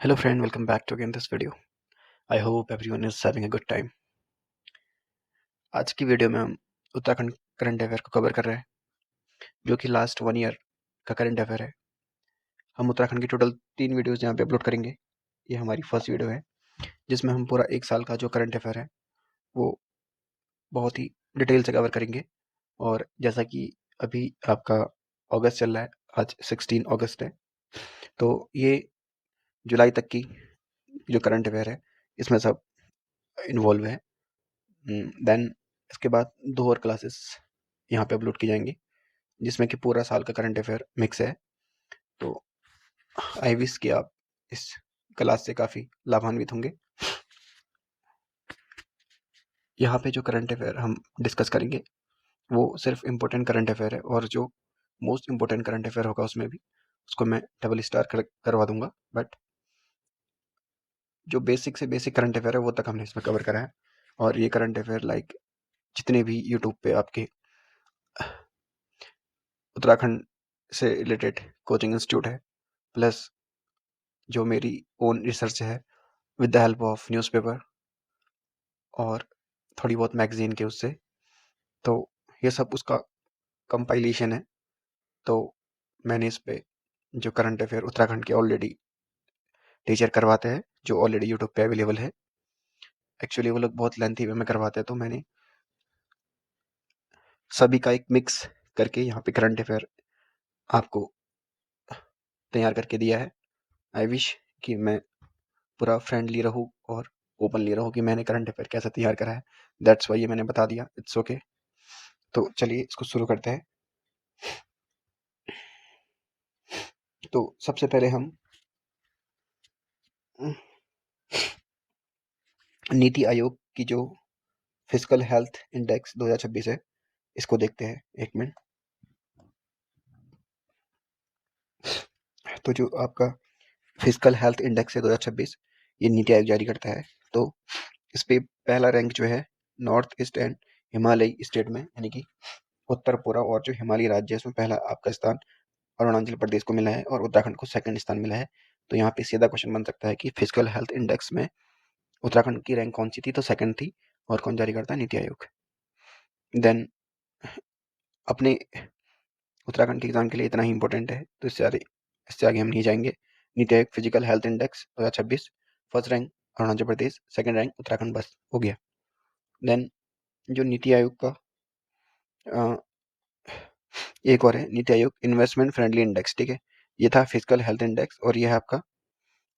Hello friend, welcome back to again this video. I hope everyone is having a good time. आज की video में हम Uttarakhand current affair को cover कर रहे हैं, जो कि लास्ट 1 ईयर का करंट अफेयर है। हम उत्तराखंड की टोटल 3 वीडियोस यहाँ पे अपलोड करेंगे। ये हमारी फर्स्ट वीडियो है, जिसमें हम पूरा 1 साल का जो करंट अफेयर है वो बहुत ही डिटेल से कवर करेंगे। और जैसा कि अभी आपका अगस्त चल रहा है, आज 16 अगस्त है, तो ये जुलाई तक की जो करंट अफेयर है इसमें सब इन्वॉल्व है। देन इसके बाद 2 और क्लासेस यहाँ पे अपलोड की जाएंगी, जिसमें कि पूरा साल का करंट अफेयर मिक्स है। तो आई विश कि आप इस क्लास से काफ़ी लाभान्वित होंगे। यहाँ पे जो करंट अफेयर हम डिस्कस करेंगे वो सिर्फ इम्पोर्टेंट करंट अफेयर है, और जो मोस्ट इम्पोर्टेंट करंट अफेयर होगा उसमें भी उसको मैं डबल स्टार करवा दूंगा। बट जो बेसिक से बेसिक करंट अफेयर है वो तक हमने इसमें कवर करा है। और ये करंट अफेयर लाइक जितने भी यूट्यूब पे आपके उत्तराखंड से रिलेटेड कोचिंग इंस्टीट्यूट है, प्लस जो मेरी ओन रिसर्च है with the help of newspaper और थोड़ी बहुत मैगजीन के उससे, तो ये सब उसका कंपाइलेशन है। तो मैंने इस पे जो करंट अफेयर उत्तराखंड के ऑलरेडी टीचर करवाते हैं, जो ऑलरेडी यूट्यूब पे अवेलेबल है, एक्चुअली वो लोग बहुत लेंथी वे में करवाते हैं, तो मैंने सभी का एक मिक्स करके यहाँ पे करंट अफेयर आपको तैयार करके दिया है। आई विश कि मैं पूरा फ्रेंडली रहूँ और ओपनली रहूँ कि मैंने करंट अफेयर कैसे तैयार करा है। दैट्स वाई ये मैंने बता दिया, इट्स ओके। तो चलिए इसको शुरू करते हैं। तो सबसे पहले हम नीति आयोग की जो फिजिकल हेल्थ इंडेक्स 2026 है इसको देखते हैं। एक मिनट। तो जो आपका फिजिकल हेल्थ इंडेक्स है 2026, ये नीति आयोग जारी करता है। तो इस पे पहला रैंक जो है north east and Himalaya state में, यानी कि उत्तर पूर्व और जो हिमालयी राज्य है उसमें पहला आपका स्थान अरुणाचल प्रदेश को मिला है और उत्तराखंड को सेकंड स्थान मिला है। तो यहाँ पे सीधा क्वेश्चन बन सकता है कि फिजिकल हेल्थ इंडेक्स में उत्तराखंड की रैंक कौन सी थी, तो सेकंड थी। और कौन जारी करता है? नीति आयोग। देन अपने उत्तराखंड के एग्जाम के लिए इतना ही इंपॉर्टेंट है, तो इससे आगे हम नहीं जाएंगे। NITI Aayog physical health index 2026, first rank Arunachal Pradesh, second rank Uttarakhand, बस हो गया। देन जो नीति आयोग का एक और है, NITI Aayog investment friendly index, ठीक है। ये था फिजिकल हेल्थ इंडेक्स और ये है आपका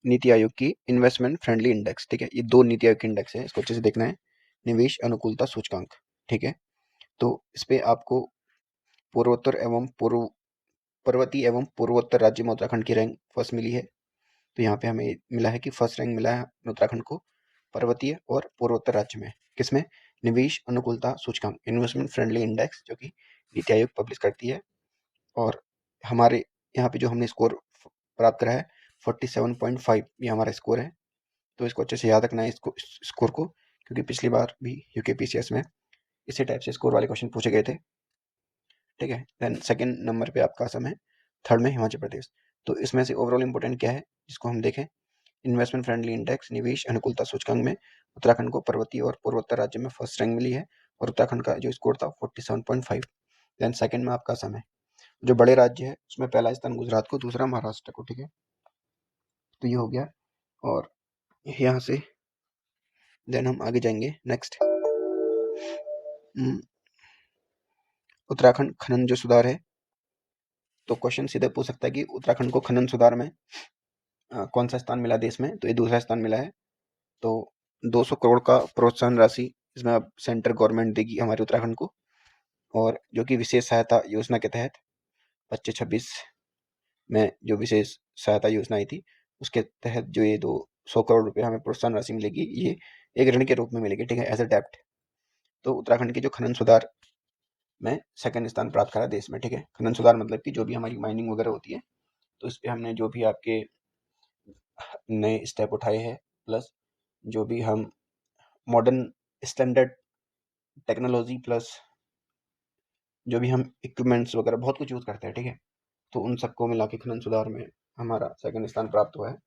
नीति आयोग की इन्वेस्टमेंट फ्रेंडली इंडेक्स, ठीक है। ये दो नीति आयोग के इंडेक्स है, इसको अच्छे से देखना है। निवेश अनुकूलता सूचकांक, ठीक है। तो इस पे आपको पूर्वोत्तर एवं पर्वतीय एवं पूर्वोत्तर राज्य में उत्तराखंड की रैंक फर्स्ट मिली है। तो यहाँ पे हमें मिला है कि फर्स्ट रैंक मिला है उत्तराखंड को पर्वतीय और पूर्वोत्तर राज्य में। किसमें? निवेश अनुकूलता सूचकांक, इन्वेस्टमेंट फ्रेंडली इंडेक्स, जो कि नीति आयोग पब्लिश करती है। और हमारे यहाँ पे जो हमने स्कोर प्राप्त करा है 47.5, ये हमारा स्कोर है। तो इसको अच्छे से याद रखना है, इसको स्कोर को, क्योंकि पिछली बार भी यूकेपीसीएस में इसी टाइप से स्कोर वाले क्वेश्चन पूछे गए थे, ठीक है। देन सेकंड नंबर पे आपका असम है, थर्ड में हिमाचल प्रदेश। तो इसमें से ओवरऑल इंपॉर्टेंट क्या है जिसको हम देखें? इन्वेस्टमेंट फ्रेंडली इंडेक्स, निवेश अनुकूलता सूचकांक में उत्तराखंड को पर्वतीय और पूर्वोत्तर राज्य में फर्स्ट रैंक मिली है और उत्तराखंड का जो स्कोर था 47.5। देन सेकंड में आपका असम है। जो बड़े राज्य है उसमें पहला स्थान गुजरात को, दूसरा महाराष्ट्र को, ठीक है। तो ये हो गया। और यहाँ से देन हम आगे जाएंगे नेक्स्ट। उत्तराखंड खनन जो सुधार है, तो क्वेश्चन सीधे पूछ सकता है कि उत्तराखंड को खनन सुधार में कौन सा स्थान मिला देश में, तो ये दूसरा स्थान मिला है। तो 200 करोड़ का प्रोत्साहन राशि इसमें अब सेंट्रल गवर्नमेंट देगी हमारे उत्तराखंड को, और जो कि विशेष सहायता योजना के तहत 25-26 में जो विशेष सहायता योजना आई थी उसके तहत जो ये 200 करोड़ रुपए हमें प्रोत्साहन राशि मिलेगी, ये एक ऋण के रूप में मिलेगी, ठीक है, एज अ डेप्ट। तो उत्तराखंड की जो खनन सुधार में सेकंड स्थान प्राप्त करा देश में, ठीक है। खनन सुधार मतलब कि जो भी हमारी माइनिंग वगैरह होती है, तो इस पे हमने जो भी आपके नए स्टेप उठाए हैं, प्लस जो भी हम मॉडर्न स्टैंडर्ड टेक्नोलॉजी, प्लस जो भी हम इक्विपमेंट्स वगैरह बहुत कुछ यूज करते हैं, ठीक है। तो उन सबको मिला के खनन सुधार में हमारा सेकंड स्थान प्राप्त हुआ है।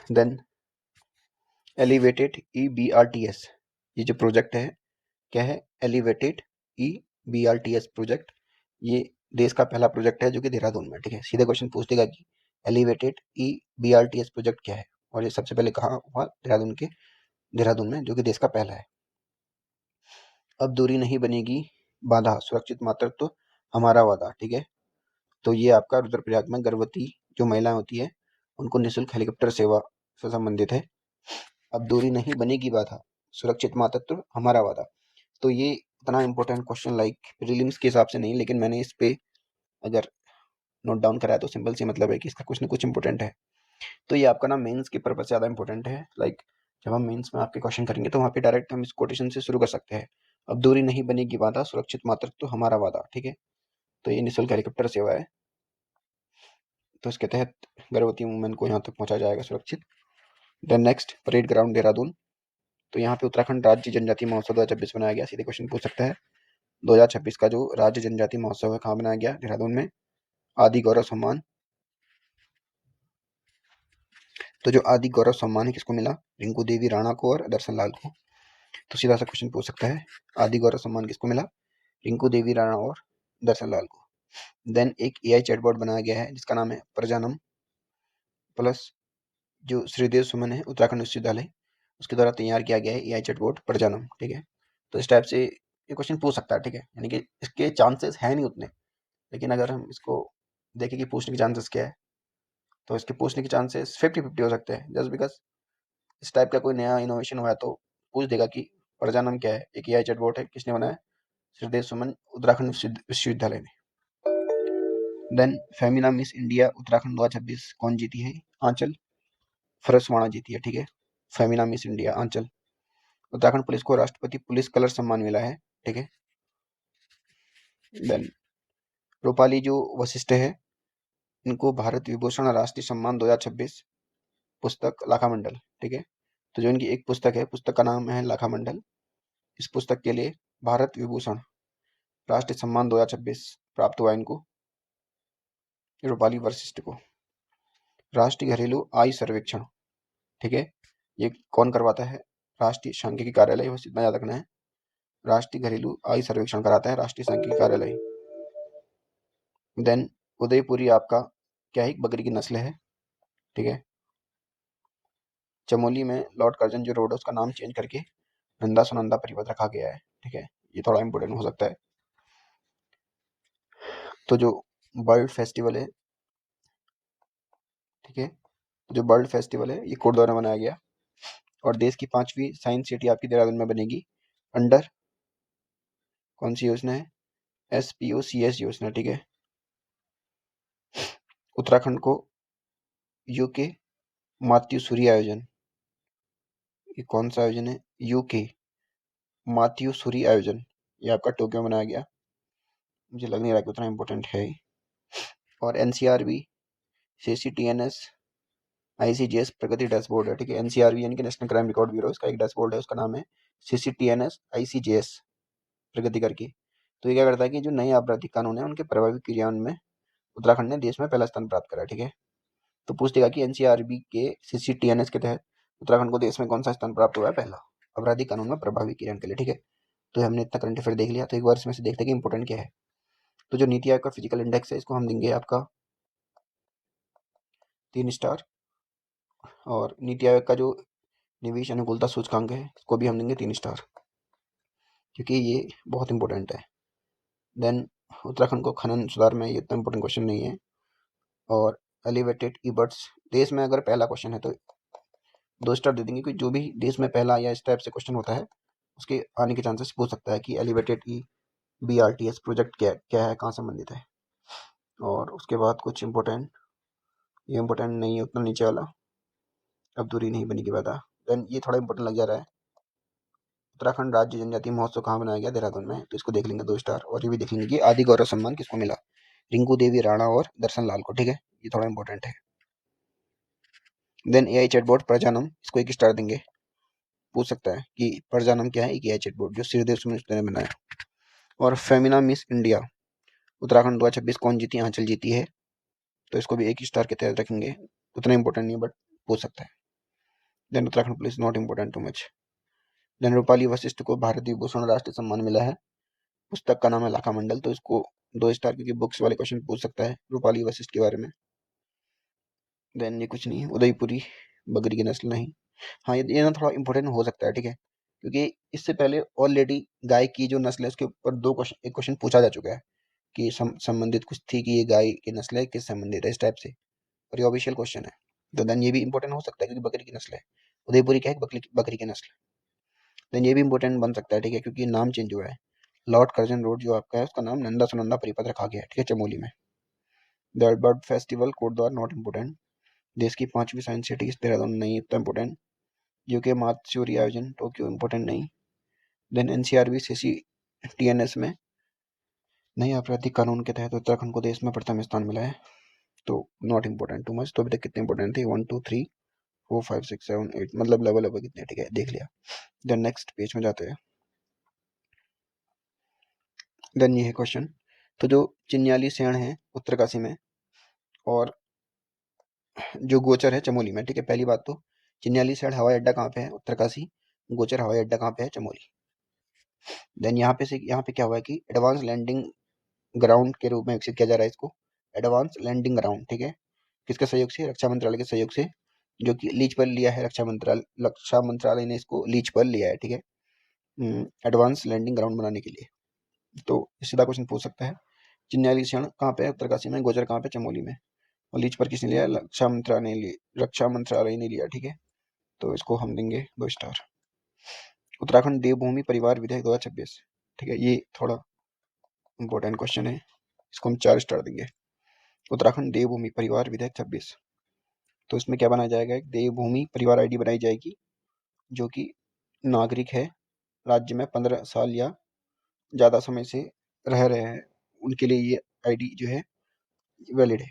देन एलिवेटेड EBRTS, ये जो प्रोजेक्ट है क्या है, एलिवेटेड EBRTS प्रोजेक्ट, ये देश का पहला प्रोजेक्ट है जो कि देहरादून में, ठीक है। सीधे क्वेश्चन पूछ देगा कि एलिवेटेड EBRTS प्रोजेक्ट क्या है, और ये सबसे पहले कहाँ हुआ, देहरादून में, जो कि देश का पहला है। अब दूरी नहीं बनेगी बाधा, सुरक्षित मातृत्व हमारा वादा, ठीक है। तो ये आपका रुद्रप्रयाग में गर्भवती जो महिलाएं होती है उनको निःशुल्क हेलीकॉप्टर सेवा से संबंधित है। अब दूरी नहीं बनेगी बाधा, सुरक्षित मातृत्व हमारा वादा। तो ये इतना इंपॉर्टेंट क्वेश्चन लाइक प्रीलिम्स के हिसाब से नहीं, लेकिन मैंने इस पे अगर नोट डाउन कराया तो सिंपल सी मतलब है कि इसका कुछ ना कुछ इंपॉर्टेंट है। तो ये आपका ना मेंस के पर्पज से ज़्यादा इंपॉर्टेंट है। लाइक जब हम मेंस में आपके क्वेश्चन करेंगे तो वहाँ पे डायरेक्ट हम इस कोटेशन से शुरू कर सकते हैं। अब दूरी नहीं बनेगी बाधा, सुरक्षित मातृत्व हमारा वादा, ठीक है। तो ये निःशुल्क हेलीकॉप्टर सेवा है, तो इसके तहत गर्भवती वुमेन को यहाँ तक पहुँचाया जाएगा सुरक्षित। Then next, parade ground Dehradun. तो यहाँ पे उत्तराखंड राज्य जनजाति महोत्सव 2026 बनाया गया। सीधे क्वेश्चन पूछ सकता है 2026 का जो राज्य जनजाति महोत्सव है कहाँ बनाया गया, देहरादून में। आदि गौरव सम्मान, तो जो आदि गौरव सम्मान है किसको मिला, रिंकू देवी राणा को और दर्शन लाल को। तो सीधा सा क्वेश्चन पूछ सकता है आदि गौरव सम्मान किसको मिला, रिंकू देवी राणा और दर्शन लाल को। देन एक AI चैटबॉट बनाया गया है जिसका नाम है प्रजानम प्लस, जो श्रीदेव सुमन है उत्तराखंड विश्वविद्यालय उसके द्वारा तैयार किया गया है AI चैटबॉट प्रजानम, ठीक है। तो इस टाइप से ये क्वेश्चन पूछ सकता है, ठीक है। यानी कि इसके चांसेस है नहीं उतने, लेकिन अगर हम इसको देखें कि पूछने के चांसेस क्या है, तो इसके पूछने के चांसेस 50-50 हो सकते हैं। जस्ट बिकॉज इस टाइप का कोई नया इनोवेशन हुआ है तो पूछ देगा कि प्रजानम क्या है, एक AI चैटबॉट है, किसने बनाया, श्रीदेव सुमन उत्तराखंड विश्वविद्यालय ने। Then Femina miss India Uttarakhand 2026 कौन जीती है, आंचल फरसवाणा जीती है, ठीक है। फेमिना मिस इंडिया आंचल। उत्तराखंड पुलिस को राष्ट्रपति पुलिस कलर सम्मान मिला है, ठीक है। देन रूपाली जो वशिष्ठ है इनको भारत विभूषण राष्ट्रीय सम्मान 2026, पुस्तक लाखा मंडल, ठीक है। तो जो इनकी एक पुस्तक है, पुस्तक का नाम है लाखा मंडल, इस पुस्तक के लिए भारत विभूषण राष्ट्रीय सम्मान 2026 प्राप्त हुआ इनको, रूपाली वशिष्ठ को। राष्ट्रीय घरेलू आय सर्वेक्षण, ठीक है, ये कौन करवाता है, राष्ट्रीय सांख्यिकी कार्यालय, बस इतना याद रखना है। राष्ट्रीय घरेलू आय सर्वेक्षण कराता है राष्ट्रीय सांख्यिकी कार्यालय। देन उदयपुरी आपका क्या है, बकरी की नस्ल है, ठीक है। चमोली में लॉर्ड कर्जन जो रोड है उसका नाम चेंज करके नंदा सुनंदा परिवत रखा गया है, ठीक है। ये थोड़ा इंपॉर्टेंट हो सकता है। तो जो बर्ड फेस्टिवल है, ठीक है, जो बर्ड फेस्टिवल है ये कोट द्वारा मनाया गया। और देश की 5वीं साइंस सिटी आपकी देहरादून में बनेगी अंडर कौन सी योजना है, SPOCS योजना, ठीक है। उत्तराखंड को यूके मातृ सूर्य आयोजन, ये कौन सा आयोजन है, यूके मातृ सूर्य आयोजन, ये आपका टोक्यो में मनाया गया। मुझे लग नहीं रहा कि उतना इंपॉर्टेंट है। और NCRB CCTNS ICGS प्रगति डैशबोर्ड है, ठीक है। NCRB यानी कि नेशनल क्राइम रिकॉर्ड ब्यूरो, इसका एक डैशबोर्ड है, उसका नाम है CCTNS ICGS प्रगति करके। तो ये क्या करता है कि जो नए आपराधिक कानून है उनके प्रभावी क्रियान्वयन में उत्तराखंड ने देश में पहला स्थान प्राप्त करा, ठीक है। तो पूछ देगा कि NCRB के CCTNS के तहत उत्तराखंड को देश में कौन सा स्थान प्राप्त हुआ है, पहला आपराधिक कानून में प्रभावी क्रियान्वयन के लिए, ठीक है। तो हमने इतना करंट अफेयर देख लिया, तो एक बार इसमें से देखते हैं कि इंपॉर्टेंट क्या है। तो जो नीति आयोग का फिजिकल इंडेक्स है इसको हम देंगे आपका 3 स्टार, और नीति आयोग का जो निवेश अनुकूलता सूचकांक है इसको भी हम देंगे 3 स्टार, क्योंकि ये बहुत इंपॉर्टेंट है। देन उत्तराखंड को खनन सुधार में ये इतना इंपॉर्टेंट क्वेश्चन नहीं है। और एलिवेटेड ईबर्ट्स, देश में अगर पहला क्वेश्चन है तो 2 स्टार दे देंगे, क्योंकि जो भी देश में पहला या इस टाइप से क्वेश्चन होता है उसके आने के चांसेस पूछ सकता है कि एलिवेटेड EBRTS प्रोजेक्ट क्या क्या है, कहाँ संबंधित है। और उसके बाद कुछ इंपॉर्टेंट, ये इंपॉर्टेंट नहीं है उतना नीचे वाला, अब दूरी नहीं बनी की बात। देन ये थोड़ा इंपॉर्टेंट लग जा रहा है, उत्तराखंड राज्य जनजाति महोत्सव कहाँ बनाया गया, देहरादून में, तो इसको देख लेंगे 2 स्टार। और ये भी देख लेंगे कि आदि गौरव सम्मान किसको मिला, रिंकू देवी राणा और दर्शन लाल को, ठीक है। ये थोड़ा इंपॉर्टेंट है। देन AI चैटबॉट प्रजानम, इसको 1 स्टार देंगे, पूछ सकता है कि प्रजानम क्या है, एक AI चैटबॉट जो श्रीदेव सुमन ने बनाया। और फेमिना मिस इंडिया उत्तराखंड 2026 कौन जीती, आंचल जीती है, तो इसको भी 1 स्टार के तहत रखेंगे, उतना इंपॉर्टेंट नहीं बट पूछ सकता है। Then Uttarakhand police not important too much. Then Rupali Vashishth को भारत विभूषण राष्ट्रीय सम्मान मिला है। पुस्तक का नाम है लाखा मंडल, तो इसको 2 स्टार क्योंकि बुक्स वाले क्वेश्चन पूछ सकता है रूपाली वशिष्ठ के बारे में। देन ये कुछ नहीं, उदयपुरी बकरी की नस्ल नहीं। हाँ ये ना थोड़ा इंपॉर्टेंट हो सकता है, ठीक है, क्योंकि इससे पहले ऑलरेडी गाय की जो नस्ल है उसके ऊपर एक क्वेश्चन पूछा जा चुका है कि संबंधित कुछ थी कि ये गाय की नस्ल है किस संबंधित है इस टाइप से, और ये ऑफिशियल क्वेश्चन है। तो देन ये भी इंपॉर्टेंट हो सकता है क्योंकि बकरी की नस्ल है। उदयपुरी क्या है, बकरी की नस्ल। देन ये भी इंपॉर्टेंट बन सकता है, ठीक है, क्योंकि नाम चेंज हुआ है। लॉर्ड कर्जन रोड जो आपका है उसका नाम नंदा सुनंदा परिपथ रखा गया है, ठीक है, चमोली में। The bird festival Kotdwar not important. देश की 5वीं साइंस सिटी देहरादून नहीं इतना इम्पोर्टेंट। यूके मात्स्यूरी आयोजन टोक्यो इम्पोर्टेंट नहीं। देन एनसीआरबी सीसी टीएनएस में नए आपराधिक कानून के तहत उत्तराखंड को देश में प्रथम स्थान मिला है, तो नॉट इम्पोर्टेंट टू मच। तो अभी तक कितने इंपॉर्टेंट थे, 1 2 3 4 5 6 7 8, मतलब लेवल लेवल कितने, ठीक है, देख लिया। देन नेक्स्ट पेज में जाते हैं। देन ये है क्वेश्चन, तो जो चिन्याली सेण है उत्तरकाशी में और जो गोचर है चमोली में, ठीक है, पहली बात तो चिन्याली सेण हवाई अड्डा कहाँ पे है, उत्तरकाशी। गोचर हवाई अड्डा कहाँ पे है, चमोली। देन यहाँ पे क्या हुआ है कि एडवांस लैंडिंग ग्राउंड के रूप में विकसित किया जा रहा है इसको, एडवांस लैंडिंग ग्राउंड, ठीक है, किसके सहयोग से, रक्षा मंत्रालय के सहयोग से, जो कि लीज पर लिया है रक्षा मंत्रालय ने इसको लीज पर लिया है, ठीक है, एडवांस लैंडिंग ग्राउंड बनाने के लिए। तो सीधा क्वेश्चन पूछ सकता है चिन्याली सेण कहाँ पे है, उत्तरकाशी में। गोचर कहाँ पे, चमोली में। और लीज पर किसने लिया, रक्षा मंत्रालय ने लिया, ठीक है, तो इसको हम देंगे 2 स्टार। उत्तराखंड देवभूमि परिवार विधेयक 2026, ठीक है, ये थोड़ा इंपॉर्टेंट क्वेश्चन है, इसको हम 4 स्टार देंगे। उत्तराखंड देवभूमि परिवार विधेयक 26, तो इसमें क्या बनाया जाएगा, एक देवभूमि परिवार आईडी बनाई जाएगी, जो कि नागरिक है, राज्य में 15 साल या ज़्यादा समय से रह रहे हैं, उनके लिए ये आईडी जो है वैलिड है।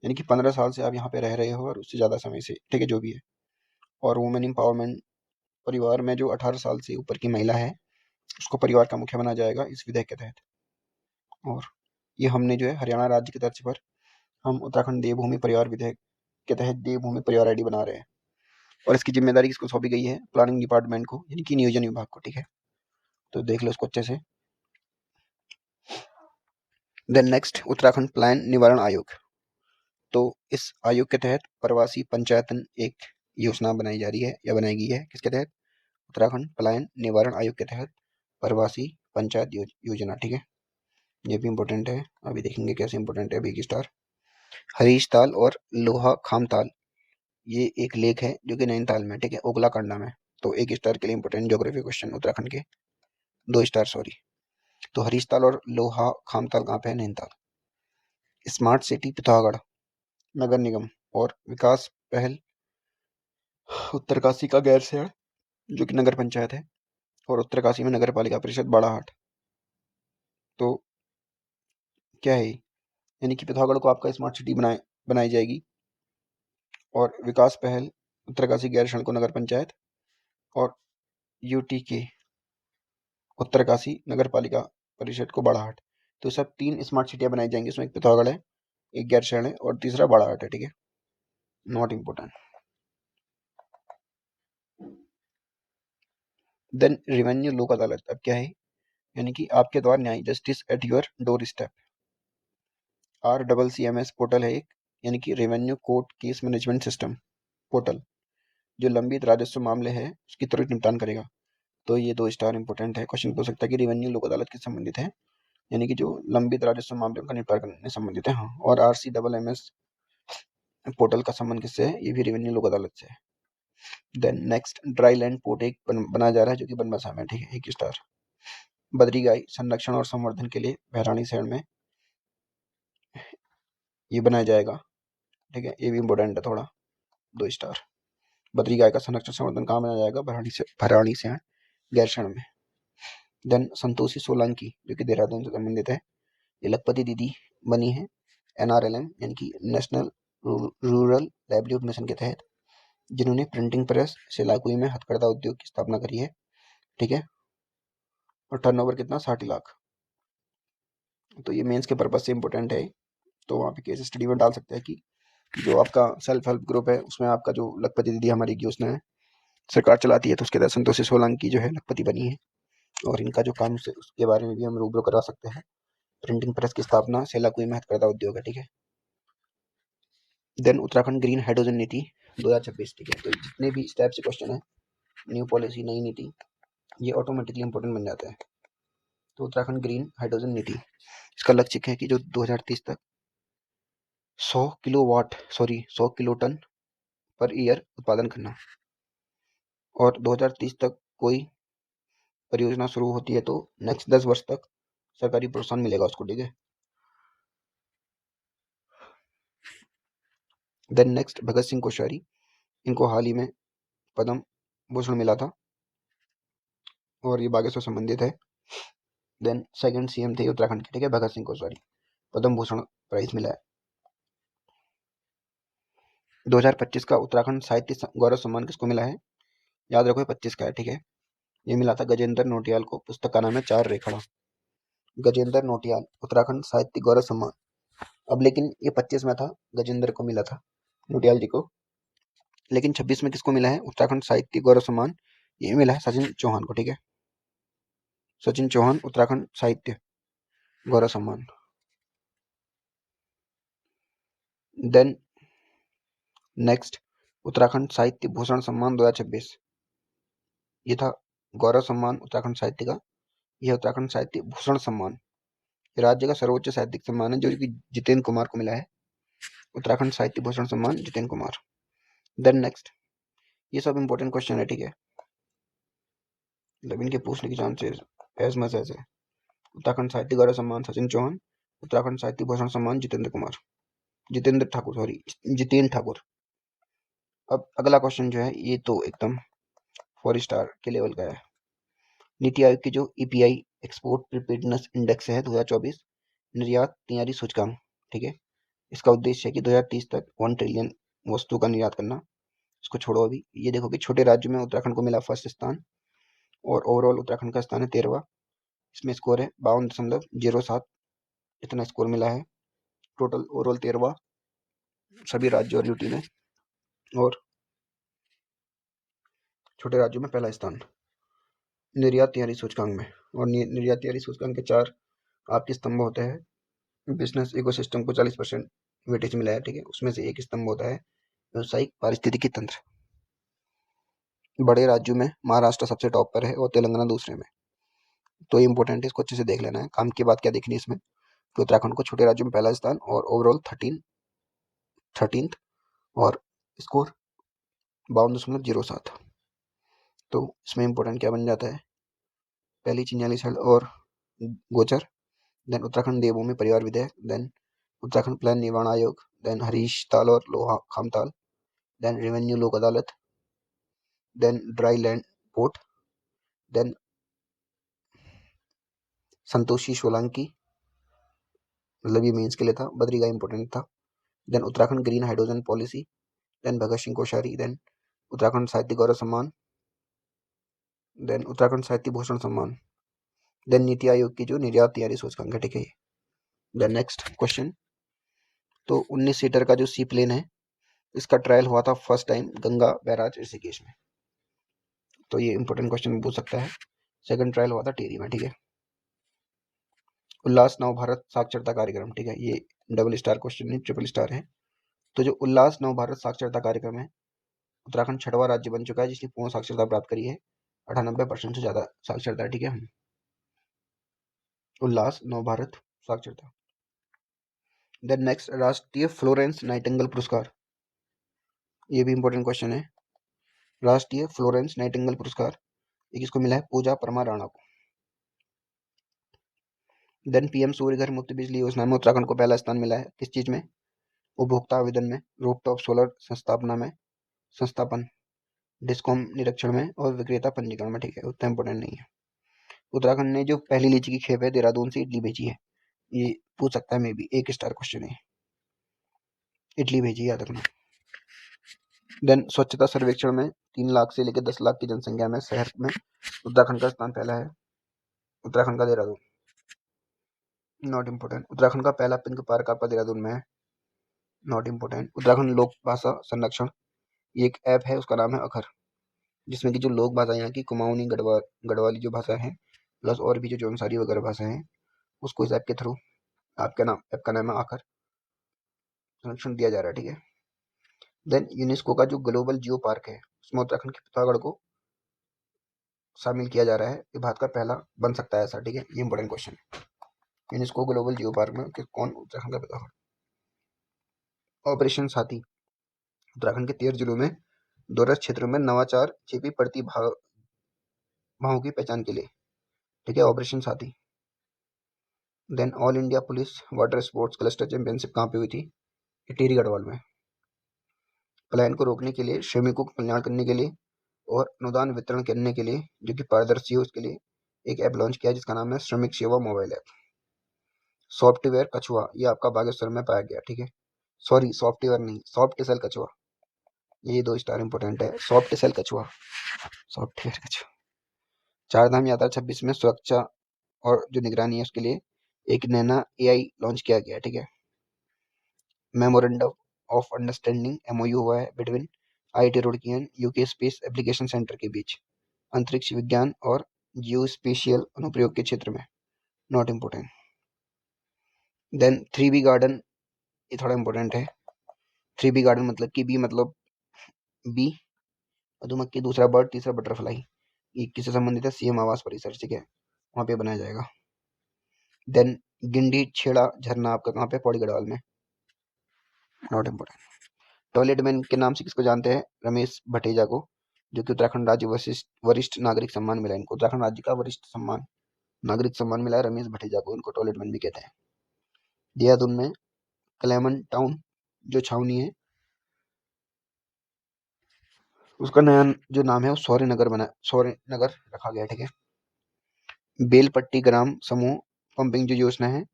यानी कि 15 साल से आप यहाँ पे रह रहे हो और उससे ज़्यादा समय से, ठीक है, जो भी है। और वुमेन एम्पावरमेंट, परिवार में जो 18 साल से ऊपर की महिला है उसको परिवार का मुखिया बनाया जाएगा इस विधेयक के तहत। और ये हमने जो है हरियाणा राज्य के तर्ज पर हम उत्तराखंड देवभूमि परिवार विधेयक के तहत देवभूमि परिवार आईडी बना रहे हैं, और इसकी जिम्मेदारी किसको सौंपी गई है, प्लानिंग डिपार्टमेंट को, यानी कि नियोजन विभाग को, ठीक है, तो देख लो इसको अच्छे से। देन नेक्स्ट उत्तराखंड प्लान निवारण आयोग, तो इस आयोग के तहत प्रवासी पंचायतन एक योजना बनाई जा रही है या बनाई गई है, किसके तहत, उत्तराखंड पलायन निवारण आयोग के तहत प्रवासी पंचायत योजना, ठीक है, ये भी इंपॉर्टेंट है, अभी देखेंगे कैसे इंपॉर्टेंट है, बिग स्टार। हरीश ताल और लोहा खामताल, ये एक लेक है जो कि नैनीताल में, ठीक है, ओगलाकांडा में, तो 1 स्टार के लिए इंपॉर्टेंट ज्योग्राफी क्वेश्चन उत्तराखंड के, 2 स्टार सॉरी। तो हरीश ताल और लोहा खामताल कहाँ पे है, नैनीताल। स्मार्ट सिटी पिथौरागढ़ नगर निगम और विकास पहल उत्तरकाशी का गैरसैंण, जो कि नगर पंचायत है, और उत्तरकाशी में नगर पालिका परिषद बाड़ाहाट, तो क्या है, यानी कि पिथौरागढ़ को आपका स्मार्ट सिटी बनाई जाएगी, और विकास पहल उत्तरकाशी गैरसैंण को नगर पंचायत, और यूटीके उत्तरकाशी नगर पालिका परिषद को बाड़ाहाट, तो सब 3 स्मार्ट सिटियां बनाई जाएंगी, उसमें एक पिथौरागढ़ है, एक गैरसैंण है और तीसरा बाड़ाहाट है, ठीक है, not important. Then revenue Lok अदालत, अब क्या है, यानी कि आपके द्वार न्याय, justice at your door step. RCCMS portal है एक, यानी कि revenue court case management system portal, जो लंबित राजस्व मामले हैं उसकी त्वरित निपटान करेगा, तो ये 2 स्टार इंपॉर्टेंट है। क्वेश्चन पूछ सकता है कि रेवेन्यू लोक अदालत किस संबंधित है, यानी कि जो लंबित राजस्व मामलों का निपटान करने से संबंधित है, हाँ, और RCMS पोर्टल का संबंध किससे है, ये भी रेवेन्यू लोक अदालत से है। Then next dry land port एक बनाया जा रहा है जो कि बनबसा में, ठीक है, 1 स्टार। बद्री गाय संरक्षण और संवर्धन के लिए भैराणीसैंण में ये बनाया जाएगा, ठीक है, ये भी इंपॉर्टेंट है थोड़ा, 2 स्टार। बद्री गाय का संरक्षण संवर्धन कहाँ बनाया जाएगा, भराड़ीसैंण गैरसैंण में। देन संतोषी सोलंकी जो कि देहरादून से संबंधित है, ये लखपति दीदी बनी है NRLM, यानी कि नेशनल रूरल लाइवलीहुड मिशन के तहत, जिन्होंने प्रिंटिंग प्रेस सिलाकुई में हथकरघा उद्योग की स्थापना करी है, ठीक है, और टर्नओवर कितना, 60 लाख। तो ये मेंस के पर्पज से इंपॉर्टेंट है, तो वहाँ पे केस स्टडी में डाल सकते हैं कि जो आपका सेल्फ हेल्प ग्रुप है उसमें आपका जो लखपति दीदी हमारी की उसने सरकार चलाती है, तो उसके तहत संतोषी सोलंकी जो है लखपति बनी है। और इनका जो काम से उसके बारे में भी हम रूबरू करा सकते हैं। प्रिंटिंग प्रेस की स्थापना सेलाकुई में हथकरघा उद्योग है, ठीक है। देन उत्तराखंड ग्रीन हाइड्रोजन नीति 2026, ठीक है। तो जितने भी इस टाइप से क्वेश्चन है, न्यू पॉलिसी, नई नीति, ये ऑटोमेटिकली इंपॉर्टेंट बन जाता है। तो उत्तराखंड ग्रीन हाइड्रोजन नीति, इसका लक्ष्य है कि जो 2030 तक 100 किलोटन पर ईयर उत्पादन करना, और 2030 तक कोई परियोजना शुरू होती है तो नेक्स्ट 10 वर्ष तक सरकारी प्रोत्साहन मिलेगा उसको, ठीक है। देन नेक्स्ट भगत सिंह कोश्यारी, इनको हाल ही में पद्म भूषण मिला था और ये बागेश्वर संबंधित है। देन सेकंड सीएम थे उत्तराखंड के, ठीक है, भगत सिंह कोश्यारी, पद्म भूषण प्राइज मिला है। 2025 का उत्तराखंड साहित्य गौरव सम्मान किसको मिला है? याद रखो 25 का है, ठीक है। ये मिला था गजेंद्र नौटियाल को। पुस्तक का नाम है चार रेखड़ा। गजेंद्र नौटियाल, उत्तराखंड साहित्य गौरव सम्मान। अब लेकिन ये 25 में था, गजेंद्र को मिला था, नौटियाल जी को। लेकिन 26 में किसको मिला है उत्तराखंड साहित्य गौरव सम्मान? ये मिला है सचिन चौहान को, ठीक है। सचिन चौहान, उत्तराखंड साहित्य गौरव सम्मान। देन नेक्स्ट उत्तराखंड साहित्य भूषण सम्मान 2026, ये था गौरव सम्मान उत्तराखंड साहित्य का, यह उत्तराखंड साहित्य भूषण सम्मान राज्य का सर्वोच्च साहित्यिक सम्मान है, जो कि जितेंद्र कुमार को मिला है। उत्तराखंड साहित्य भूषण सम्मान जितेंद्र कुमार। देन नेक्स्ट, ये सब इंपॉर्टेंट क्वेश्चन है, ठीक है, मतलब इनके पूछने की चांसेस एज मच एज है। उत्तराखंड साहित्य गौरव सम्मान सचिन चौहान, उत्तराखंड साहित्य भूषण सम्मान जितेंद्र कुमार, जितेंद्र ठाकुर, सॉरी, जितेंद्र ठाकुर। अब अगला क्वेश्चन जो है ये तो एकदम 4 स्टार के लेवल का है। नीति आयोग की जो ईपीआई एक्सपोर्ट प्रिपेयर्डनेस इंडेक्स है 2024, निर्यात तैयारी सूचकांक, ठीक है, इसका उद्देश्य है कि 2030 तक 1 ट्रिलियन वस्तु का निर्यात करना। इसको छोड़ो अभी, ये देखो कि छोटे राज्यों में उत्तराखंड को मिला फर्स्ट स्थान, और ओवरऑल उत्तराखंड का स्थान है 13वां। इसमें स्कोर है 52.07, इतना स्कोर मिला है टोटल ओवरऑल 13वां सभी राज्यों और यूटी में, और छोटे राज्यों में पहला स्थान निर्यात तैयारी सूचकांक में। और निर्यात तैयारी सूचकांक के 4 आपके स्तंभ होते हैं। बिजनेस इकोसिस्टम को 40% वेटेज मिला है, ठीक है, उसमें से एक स्तंभ होता है व्यावसायिक पारिस्थितिकी तंत्र। बड़े राज्यों में महाराष्ट्र सबसे टॉप पर है और तेलंगाना दूसरे में। तो ये इंपॉर्टेंट है, इसको अच्छे से देख लेना है। काम की बात क्या देखनी है इसमें, कि उत्तराखंड को छोटे राज्यों में पहला स्थान और ओवरऑल 13th और स्कोर 52.07। तो इसमें इंपॉर्टेंट क्या बन जाता है, पहली चिन्यालीस हल और गोचर, देन उत्तराखंड देवभूमि परिवार विधेयक, देन उत्तराखंड प्लान निर्माण आयोग, देन हरीश ताल और लोहा खामताल, then revenue Lok Adalat, then dry land port, then Santoshi Solanki, मतलब ये मेंस के लिए था, बद्रीगा इंपॉर्टेंट था, then Uttarakhand green hydrogen policy, then Bhagat Singh Koshyari, then Uttarakhand Sahitya Gaurav सम्मान, देन उत्तराखंड साहित्य भूषण सम्मान, देन नीति आयोग की जो निर्यात तैयारी सूचकांक है, ठीक है। देन नेक्स्ट क्वेश्चन, तो 19 सीटर का जो सी प्लेन है इसका ट्रायल हुआ था first time Ganga barrage Rishikesh में। तो ये इंपॉर्टेंट क्वेश्चन पूछ सकता है। सेकंड ट्रायल हुआ था टिहरी में, ठीक है। उल्लास नव भारत साक्षरता कार्यक्रम, ठीक है, ये डबल स्टार क्वेश्चन नहीं, ट्रिपल स्टार है। तो जो उल्लास नव भारत साक्षरता कार्यक्रम है, उत्तराखंड 6वां राज्य बन चुका है जिसने पूर्ण साक्षरता प्राप्त करी है, 98% से ज्यादा साक्षरता, ठीक है। उल्लास नव भारत साक्षरता। देन नेक्स्ट, राष्ट्रीय फ्लोरेंस नाइटिंगेल पुरस्कार, ये भी इंपॉर्टेंट क्वेश्चन है। राष्ट्रीय फ्लोरेंस नाइटिंगेल पुरस्कार ये किसको मिला है? पूजा परमार राणा को। देन पीएम सूर्य घर मुफ्त बिजली योजना में उत्तराखंड को पहला स्थान मिला है, किस चीज में? उपभोक्ता आवेदन में, रूफटॉप सोलर संस्थापना में, संस्थापन, डिस्कॉम निरीक्षण में और विक्रेता पंजीकरण में, ठीक है, उतना इंपॉर्टेंट नहीं है। उत्तराखंड ने जो पहली लीची की खेप है देहरादून से इटली भेजी है, ये पूछ सकता है, मे बी 1 स्टार क्वेश्चन है, इटली भेजी, याद रखना। देन स्वच्छता सर्वेक्षण में 3 लाख से लेकर 10 लाख की जनसंख्या में शहर में उत्तराखंड का स्थान पहला है, उत्तराखंड का देहरादून। Not important. उत्तराखंड का पहला पिंक पार्क आपका देहरादून में है, नॉट इम्पोर्टेंट। उत्तराखंड लोक भाषा संरक्षण, ये एक ऐप है, उसका नाम है अखर, जिसमें कि जो लोक भाषा यहाँ की कुमाऊनी गढ़वाली जो भाषा है प्लस और भी जो जौनसारी वगैरह भाषा है उसको इस ऐप के थ्रू ऐप का नाम है आखर, संरक्षण दिया जा रहा है। ठीक है। देन यूनेस्को का जो ग्लोबल जियो पार्क है उसमें उत्तराखंड के पिथौरागढ़ को शामिल किया जा रहा है। ये भारत का पहला बन सकता है ऐसा। ठीक है, ये इंपॉर्टेंट क्वेश्चन है। यूनेस्को ग्लोबल जियो पार्क में कौन उत्तराखंड का पिथौरागढ़। ऑपरेशन साथी, उत्तराखंड के 13 जिलों में दूरस्थ क्षेत्रों में नवाचार छिपी प्रतिभाओं की पहचान के लिए। ठीक है, operation Saathi. Then all India police water sports cluster championship कहाँ पे हुई थी, टिहरी गढ़वाल में। पलायन को रोकने के लिए, श्रमिकों का कल्याण करने के लिए और अनुदान वितरण करने के लिए जो कि पारदर्शी हो उसके लिए एक ऐप लॉन्च किया जिसका नाम है श्रमिक सेवा मोबाइल ऐप। सॉफ्टवेयर कछुआ, ये आपका बागेश्वर में पाया गया। ठीक है, सॉरी सॉफ्टवेयर नहीं, सॉफ्ट सेल कछुआ, ये 2 स्टार इंपॉर्टेंट है। सॉफ्ट सेल कछुआ, सॉफ्टवेयर कछुआ। चारधाम यात्रा 26 में सुरक्षा और जो निगरानी है उसके लिए एक नैना एआई लॉन्च किया गया। ठीक है। मेमोरेंडम ऑफ अंडरस्टैंडिंग एमओयू हुआ है between IIT Roorkee and UK space application centre के बीच, अंतरिक्ष विज्ञान और जियो स्पेशियल अनुप्रयोग के क्षेत्र में। Not important. Then 3B garden, ये थोड़ा इंपॉर्टेंट है। 3B गार्डन मतलब कि बी मतलब बी, मधुमक्खी, दूसरा बर्ड, तीसरा बटरफ्लाई। ये किससे संबंधित है, सीएम आवास परिसर। ठीक है, वहां पे बनाया जाएगा। देन गिंडी छेड़ा झरना आपका कहाँ पे, पौड़ी गढ़वाल में। Not important. टॉयलेट मैन के नाम से किसको जानते हैं, रमेश भटेजा को, जो कि उत्तराखंड राज्य वरिष्ठ नागरिक सम्मान मिला इनको। उत्तराखंड राज्य का वरिष्ठ सम्मान, नागरिक सम्मान मिला है रमेश भटेजा को, इनको टॉयलेट मैन भी कहते हैं। देहरादून में क्लेमन टाउन जो छावनी है उसका नया जो नाम है वो सौर्य नगर रखा गया। ठीक है। बेलपट्टी ग्राम समूह पंपिंग जो योजना है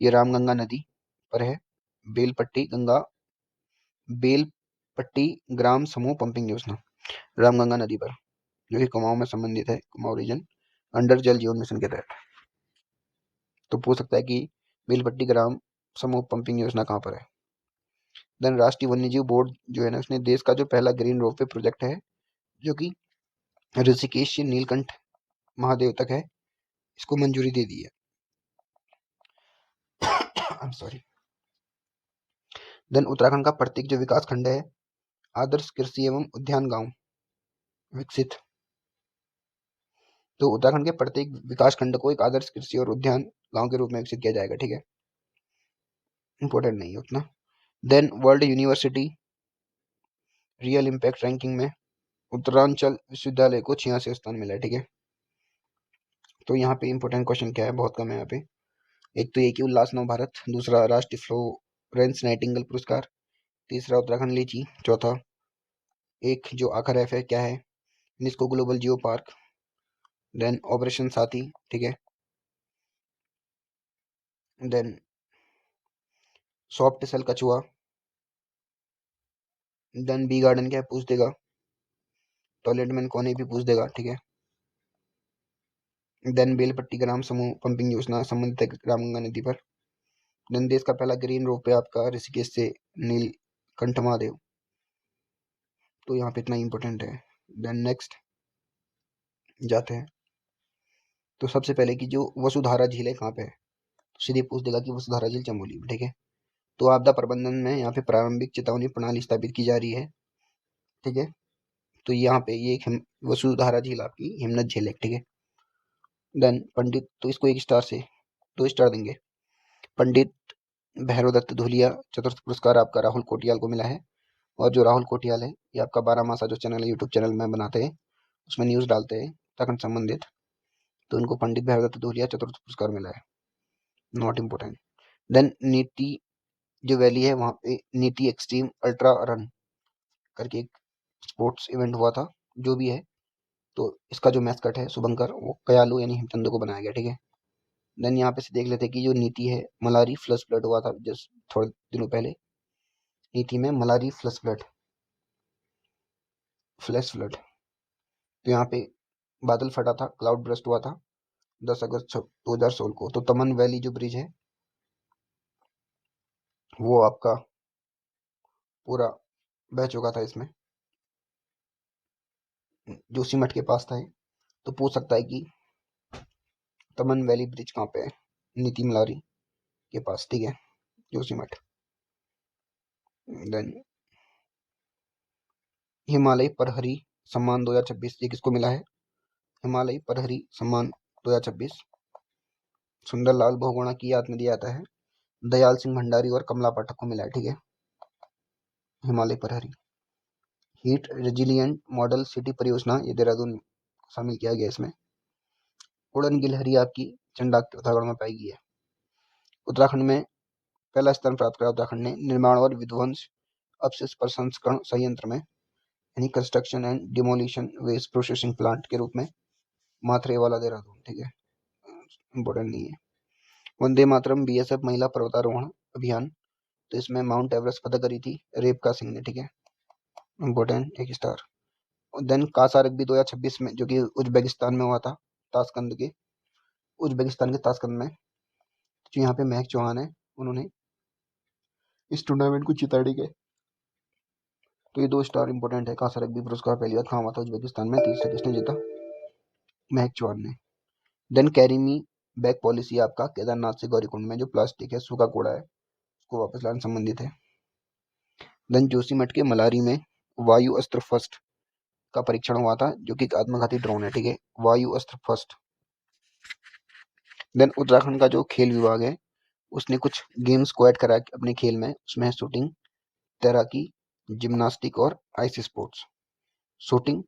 ये रामगंगा नदी पर है। बेलपट्टी गंगा बेलपट्टी ग्राम समूह पंपिंग योजना रामगंगा नदी पर, जो कि कुमाऊं में संबंधित है, कुमाऊं रीजन अंडर जल जीवन मिशन के तहत। तो पूछ सकता है कि बेलपट्टी ग्राम समूह पंपिंग योजना कहाँ पर है। देन राष्ट्रीय वन्यजीव बोर्ड जो है ना उसने देश का जो पहला ग्रीन रोपवे प्रोजेक्ट है जो कि ऋषिकेश से नीलकंठ महादेव तक है, इसको मंजूरी दे दी है। I am sorry. Then Uttarakhand का प्रत्येक जो विकास खंड है आदर्श कृषि एवं उद्यान गांव विकसित। तो उत्तराखंड के प्रत्येक विकास खंड को एक आदर्श कृषि और उद्यान गांव के रूप में विकसित किया जाएगा। ठीक है, इंपॉर्टेंट नहीं है उतना। Then world university real impact ranking में उत्तरांचल विश्वविद्यालय को 86 स्थान मिला है। ठीक है, तो यहाँ पे इंपॉर्टेंट क्वेश्चन क्या है, बहुत कम है यहाँ पे। एक तो ये कि उल्लास नव भारत, दूसरा राष्ट्रीय फ्लोरेंस नाइटिंगेल पुरस्कार, तीसरा उत्तराखंड लीची, चौथा एक जो आखिर एफ है क्या है, UNESCO global geopark, then operation Saathi. ठीक है, देन सॉफ्ट सेल कछुआ, देन बी गार्डन क्या है पूछ देगा, टॉयलेट मैन कौन है भी पूछ देगा। ठीक है, देन बेलपट्टी ग्राम समूह पंपिंग योजना संबंधित है रामगंगा नदी पर। देन देश का पहला ग्रीन रोप है आपका ऋषिकेश से नीलकंठ महादेव, तो यहाँ पे इतना इंपॉर्टेंट है। देन नेक्स्ट जाते हैं, तो सबसे पहले की जो वसुधारा झील है कहाँ पे है, तो सीधे पूछ देगा कि वसुधारा झील चमोली में। ठीक है, तो आपदा प्रबंधन में यहाँ पे प्रारंभिक चेतावनी प्रणाली स्थापित की जा रही है। ठीक है, तो यहाँ पे ये वसुधारा झील आपकी हिमनद झील है। ठीक है, देन पंडित, तो इसको 1 स्टार से 2 स्टार देंगे। पंडित भैरव दत्त धुलिया चतुर्थ पुरस्कार आपका राहुल कोटियाल को मिला है। और जो राहुल कोटियाल है ये आपका 12 मासा जो चैनल है यूट्यूब चैनल में बनाते हैं उसमें न्यूज डालते हैं उत्तराखंड संबंधित, तो उनको पंडित भैरव दत्त धुलिया चतुर्थ पुरस्कार मिला है। Not important. देन नीति जो वैली है वहाँ पे नीति एक्सट्रीम अल्ट्रा रन करके एक स्पोर्ट्स इवेंट हुआ था जो भी है, तो इसका जो मैस्कट है शुभंकर वो कयालू यानी हिमचंदू को बनाया गया। ठीक है, देन यहाँ पे से देख लेते हैं कि जो नीति है मलारी फ्लश फ्लड हुआ था जस्ट थोड़े दिनों पहले, नीति में मलारी फ्लश फ्लड, तो यहाँ पे बादल फटा था, क्लाउड ब्रस्ट हुआ था 10 अगस्त 2016 को। तो तमन वैली जो ब्रिज है वो आपका पूरा बह चुका था इसमें, जोशीमठ के पास था ये। तो पूछ सकता है कि तमन वैली ब्रिज कहाँ पे है, नीति मलारी के पास, ठीक है, जोशीमठ। देन हिमालय परहरी सम्मान 2026, ये किसको मिला है? हिमालय परहरी सम्मान 2026 सुंदरलाल बहुगुणा की याद में दिया जाता है। दयाल सिंह भंडारी और कमला पाठक को मिला है, ठीक है, Himalaya Prahari. Heat resilient model city परियोजना, ये देहरादून शामिल किया गया इसमें। उड़न गिलहरी आपकी चंडा उत्तराखंड में पाई गई है। उत्तराखंड में पहला स्थान प्राप्त करा उत्तराखंड ने निर्माण और विध्वंस अपशिष्ट प्रसंस्करण संयंत्र में, यानी construction and demolition waste processing plant के रूप में, माथेरेवाला देहरादून, ठीक है, इंपॉर्टेंट नहीं है। वंदे मातरम बीएसएफ महिला पर्वतारोहण अभियान, तो इसमें माउंट एवरेस्ट फतह करी थी रेबका सिंह ने, ठीक है, important, 1 star. Then Casa rugby 2026 में, जो कि उज्बेकिस्तान में हुआ था, उज्बेकिस्तान के ताशकंद में, जो यहाँ पे महक चौहान है, उन्होंने इस टूर्नामेंट को जीता, ठीक है। तो ये 2 स्टार इंपॉर्टेंट है। कासा रग्बी पुरस्कार पहली बार कहाँ हुआ था? उज्बेकिस्तान में। तीसरा किसने जीता? महक चौहान ने। Then carry me bag policy आपका केदारनाथ से गौरीकुंड में जो प्लास्टिक है, सूखा कूड़ा है, उसको वापस लाने संबंधित है। देन जोशीमठ के मलारी में वायु अस्त्र फर्स्ट का परीक्षण हुआ था, जो कि एक आत्मघाती ड्रोन है, ठीक है, वायु अस्त्र फर्स्ट। देन उत्तराखंड का जो खेल विभाग है, उसने कुछ गेम्स को ऐड करा अपने खेल में, उसमें है शूटिंग, तैराकी, जिम्नास्टिक और आइस स्पोर्ट्स। शूटिंग,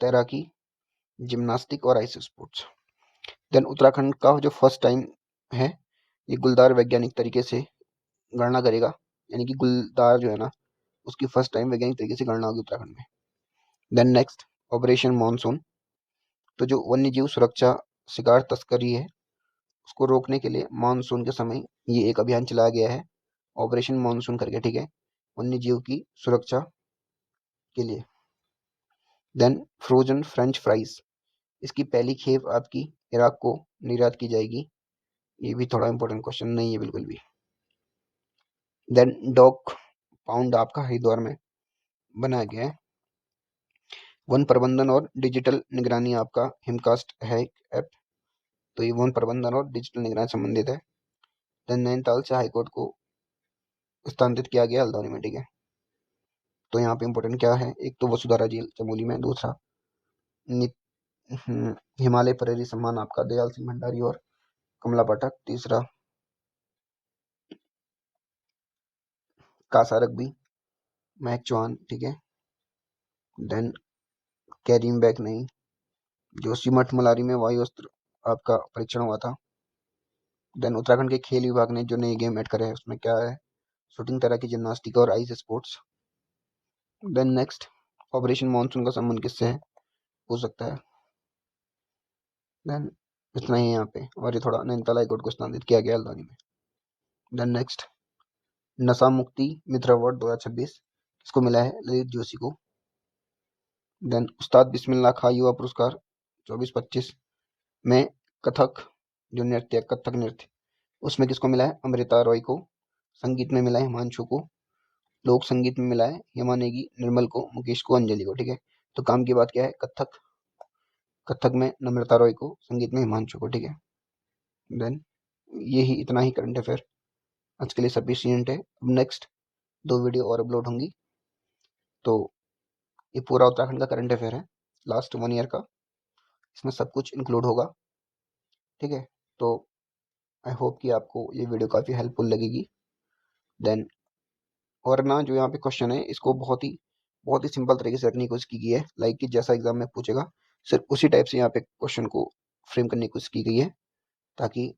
तैराकी, जिम्नास्टिक और आइस स्पोर्ट्स। देन उत्तराखंड का जो फर्स्ट टाइम है, ये गुलदार वैज्ञानिक तरीके से गणना करेगा, यानी कि गुलदार जो है ना, उसकी फर्स्ट टाइम वैज्ञानिक तरीके से गणना होगी उत्तराखंड में। देन नेक्स्ट ऑपरेशन मानसून, तो जो वन्य जीव सुरक्षा शिकार तस्करी है, उसको रोकने के लिए मानसून के समय ये एक अभियान चलाया गया है, ऑपरेशन मानसून करके, ठीक है, वन्य जीव की सुरक्षा के लिए। देन फ्रोजन फ्रेंच फ्राइज, इसकी पहली खेप आपकी इराक को निर्यात की जाएगी, ये भी थोड़ा इंपॉर्टेंट क्वेश्चन नहीं है बिल्कुल भी। देन डॉग पाउंड आपका हरिद्वार में बनाया गया है। वन प्रबंधन और डिजिटल निगरानी आपका हिमकास्ट है एक ऐप, तो ये वन प्रबंधन और डिजिटल निगरानी संबंधित है। देन नैनीताल से हाईकोर्ट को स्थानांतरित किया गया हल्द्वानी में, ठीक है। तो यहाँ पे इंपॉर्टेंट क्या है? एक तो वसुधारा झील चमोली में, दूसरा हिमालय परहरी सम्मान आपका दयाल सिंह भंडारी और कमला पाठक, तीसरा कासा रग्बी महक चौहान, ठीक है। देन कैरीम बैग नहीं, जोशीमठ मलारी में वायु अस्त्र आपका परीक्षण हुआ था। देन उत्तराखंड के खेल विभाग ने जो नए गेम ऐड करे हैं, उसमें क्या है? शूटिंग, तैराकी, जिम्नास्टिक और ice sports. Then next operation monsoon का संबंध किससे है, हो सकता है। देन इतना ही यहाँ पे, और ये थोड़ा नैनीताल हाईकोर्ट को स्थानांतरित किया गया हल्द्वानी में। देन नेक्स्ट नशा मुक्ति मित्र अवार्ड 2026 किसको मिला है? ललित जोशी को। देन उस्ताद बिस्मिल्लाह खां युवा पुरस्कार 24-25 में कथक जो नृत्य, कथक नृत्य, उसमें किसको मिला है? अमृता रॉय को। संगीत में मिला है हिमांशु को। लोक संगीत में मिला है हेमा नेगी, निर्मल को, मुकेश को, अंजलि को, ठीक है। तो काम की बात क्या है? कथक, कथक में नम्रता रॉय को, संगीत में हिमांशु को, ठीक है। देन यही इतना ही करंट अफेयर आज के लिए सफिशिएंट है। अब नेक्स्ट 2 वीडियो और अपलोड होंगी, तो ये पूरा उत्तराखंड का करंट अफेयर है लास्ट 1 ईयर का, इसमें सब कुछ इंक्लूड होगा, ठीक है। तो आई होप कि आपको ये वीडियो काफ़ी हेल्पफुल लगेगी। देन और ना जो यहाँ पे क्वेश्चन है, इसको बहुत ही सिंपल तरीके से रखने की कोशिश की गई है, लाइक कि जैसा एग्जाम में पूछेगा सिर्फ उसी टाइप से यहाँ पे क्वेश्चन को फ्रेम करने की कोशिश की गई है, ताकि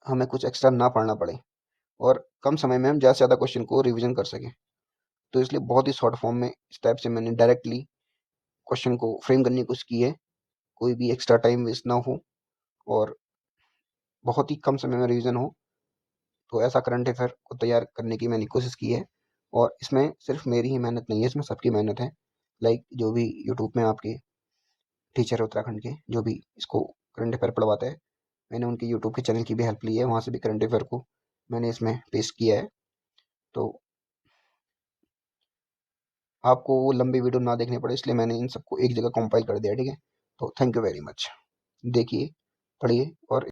हमें कुछ एक्स्ट्रा ना पढ़ना पड़े और कम समय में हम ज़्यादा से ज़्यादा क्वेश्चन को रिविजन कर सकें। तो इसलिए बहुत ही शॉर्ट फॉर्म में इस टाइप से मैंने डायरेक्टली क्वेश्चन को फ्रेम करने की कोशिश की है, कोई भी एक्स्ट्रा टाइम वेस्ट ना हो और बहुत ही कम समय में रिविजन हो। तो ऐसा करंट अफेयर को तैयार करने की मैंने कोशिश की है, और इसमें सिर्फ मेरी ही मेहनत नहीं है, इसमें सबकी मेहनत है। लाइक जो भी यूट्यूब में आपके टीचर है उत्तराखंड के, जो भी इसको करंट अफेयर पढ़वाते हैं, मैंने उनके यूट्यूब के चैनल की भी हेल्प ली है, वहाँ से भी करंट अफेयर को मैंने इसमें पेश किया है। तो आपको वो लंबी वीडियो ना देखनी पड़े, इसलिए मैंने इन सबको एक जगह कंपाइल कर दिया, ठीक है। तो थैंक यू वेरी मच। देखिए, पढ़िए और